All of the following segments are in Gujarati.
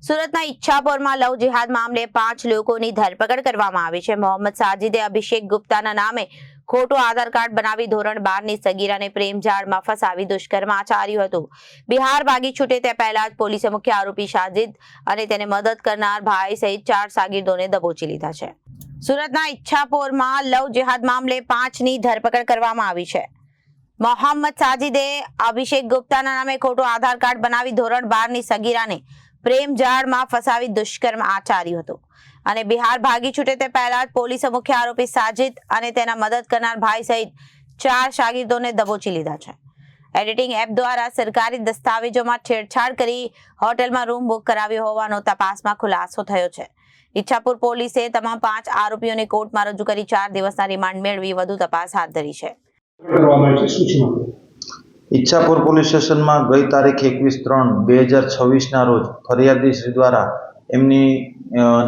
સુરતના ઈચ્છાપુરમાં લવ જિહાદ મામલે 5 લોકોની ધરપકડ કરવામાં આવી છે। મોહમ્મદ સાજિદે અભિષેક ગુપ્તાના નામે ખોટું આધાર કાર્ડ બનાવી ધોરણ 12 ની સગીરાને પ્રેમ જાળમાં ફસાવી દુષ્કર્મ આચર્યું હતું। બિહાર ભાગી છૂટે તે પહેલા જ પોલીસે મુખ્ય આરોપી સાજિદ અને તેને મદદ કરનાર ભાઈ સહિત 4 શાગીર્દોને દબોચી લીધા છે। સુરતના ઈચ્છાપુરમાં લવ જિહાદ મામલે 5 ની ધરપકડ કરવામાં આવી છે। મોહમ્મદ સાજિદે અભિષેક ગુપ્તાના નામે ખોટું આધાર કાર્ડ બનાવી ધોરણ 12 ની સગીરાને પ્રેમ જાળમાં ફસાવી દુષ્કર્મ આચર્યું હતું અને બિહાર ભાગી છૂટે તે પહેલા જ પોલીસે મુખ્ય આરોપી સાજિદ અને તેના મદદ કરનાર ભાઈ સહિત 4 શાગીર્દોને દબોચી લીધા છે। એડિટિંગ એપ દ્વારા સરકારી દસ્તાવેજોમાં છેડછાડ કરી હોટલમાં રૂમ બુક કરાવ્યો હોવાનો તપાસમાં ખુલાસો થયો છે। ઈચ્છાપુર પોલીસે તમામ 5 આરોપીઓને કોર્ટમાં રજૂ કરી 4 દિવસના રિમાન્ડ મેળવી વધુ તપાસ હાથ ધરી છે। ઈચ્છાપુર પોલીસ સ્ટેશનમાં ગઈ તારીખ 21/3/2026 રોજ ફરિયાદી શ્રી દ્વારા એમની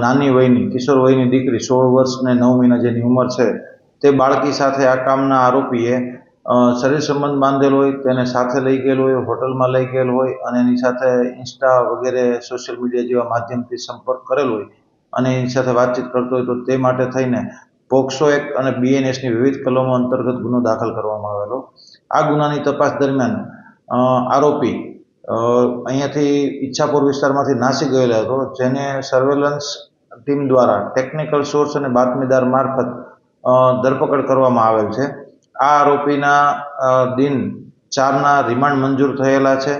નાની વયની કિશોર વયની દીકરી 16 વર્ષ ને 9 મહિના જેની ઉંમર છે તે બાળકી સાથે આ કામના આરોપીએ શરીર સંબંધ બાંધેલ હોય, તેને સાથે લઈ ગયેલ હોય, હોટલમાં લઈ ગયેલ હોય અને એની સાથે ઇન્સ્ટા વગેરે સોશિયલ મીડિયા જેવા માધ્યમથી સંપર્ક કરેલ હોય અને એની સાથે વાતચીત કરતો હોય તો તે માટે થઈને પોક્સો એક્ટ અને BNSની વિવિધ કલમો અંતર્ગત ગુનો દાખલ કરવામાં આવેલો। આ ગુનાની તપાસ દરમિયાન આરોપી અહીંયાથી ઈચ્છાપુર વિસ્તારમાંથી નાસી ગયેલો હતો, જેને સર્વેલન્સ ટીમ દ્વારા ટેકનિકલ સોર્સ અને બાતમીદાર મારફત ધરપકડ કરવામાં આવેલ છે। આ આરોપીના દિન 4ના રિમાન્ડ મંજૂર થયેલા છે।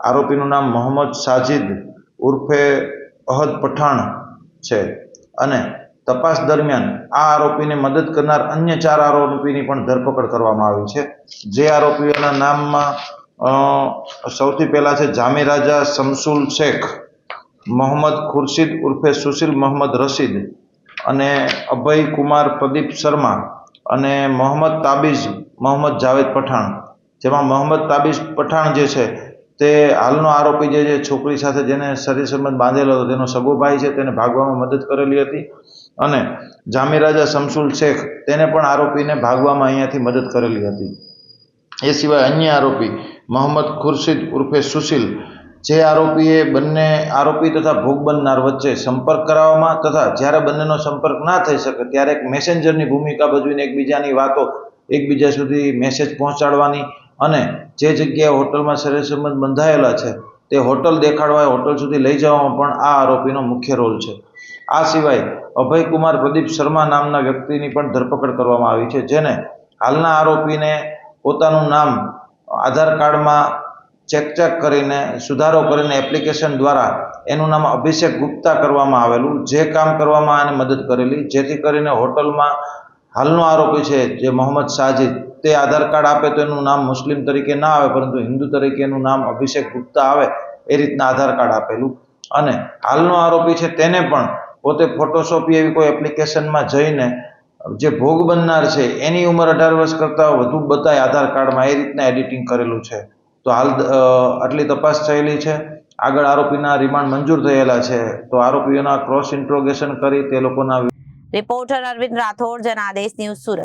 આરોપીનું નામ મોહમ્મદ સાજિદ ઉર્ફે અહદ પઠાણ છે અને તપાસ દરમિયાન આ આરોપીને મદદ કરનાર અન્ય 4 આરોપીની પણ ધરપકડ કરવામાં આવી છે। જે આરોપીઓના નામમાં સૌથી પહેલા છે જામીરાજા શમસુલ શેખ, મોહમ્મદ ખુરશીદ ઉર્ફે સુશીલ મોહમ્મદ રશીદ અને અભય કુમાર પ્રદીપ શર્મા અને મોહમ્મદ તાબીઝ મોહમ્મદ જાવેદ પઠાણ। જેમાં મોહમ્મદ તાબીઝ પઠાણ જે છે તે હાલનો આરોપી જે છે છોકરી સાથે જેને શરીર સંબંધ બાંધેલો હતો તેનો સગો ભાઈ છે, તેને ભાગવામાં મદદ કરેલી હતી અને જામીરાજા શમસુલ શેખ તેને પણ આરોપીને ભાગવામાં અહીંયાથી મદદ કરેલી હતી। એ સિવાય અન્ય આરોપી મોહમ્મદ ખુરશીદ ઉર્ફે સુશીલ, જે આરોપીએ બંને આરોપી તથા ભોગ બનનાર વચ્ચે સંપર્ક કરાવવામાં તથા જ્યારે બંનેનો સંપર્ક ના થઈ શકે ત્યારે એક મેસેન્જરની ભૂમિકા ભજવીને એકબીજાની વાતો એકબીજા સુધી મેસેજ પહોંચાડવાની અને જે જગ્યાએ હોટલમાં શરીર સંબંધ બંધાયેલા છે તે હોટલ દેખાડવા હોટલ સુધી લઈ જવામાં પણ આ આરોપીનો મુખ્ય રોલ છે। આ સિવાય અભય કુમાર પ્રદીપ શર્મા નામના વ્યક્તિની પણ ધરપકડ કરવામાં આવી છે, જેને હાલના આરોપીને પોતાનું નામ આધાર કાર્ડમાં ચેક કરીને સુધારો કરીને એપ્લિકેશન દ્વારા એનું નામ અભિષેક ગુપ્તા કરવામાં આવેલું, જે કામ કરવામાં આને મદદ કરેલી, જેથી કરીને હોટલમાં હાલનો આરોપી છે જે મોહમ્મદ સાજિદ તે આધાર કાર્ડ આપે તો એનું નામ મુસ્લિમ તરીકે ના આવે પરંતુ હિન્દુ તરીકે એનું નામ અભિષેક ગુપ્તા આવે એ રીતના આધાર કાર્ડ આપેલું અને હાલનો આરોપી છે તેને પણ પોતે ફોટોશોપી એવી કોઈ એપ્લિકેશનમાં જઈને જે ભોગ બનનાર છે એની ઉંમર 18 વર્ષ કરતાં વધુ બતાય આધાર કાર્ડમાં એ રીતના એડિટિંગ કરેલું છે। તો હાલ આટલી તપાસ થયેલી છે, આગળ આરોપીના રિમાન્ડ મંજૂર થયેલા છે, તો આરોપીઓના ક્રોસ ઇન્ટ્રોગેશન કરી તે લોકોના રિપોર્ટર અરવિંદ રાઠોડ, જનાદેશ ન્યૂઝ, સુરત।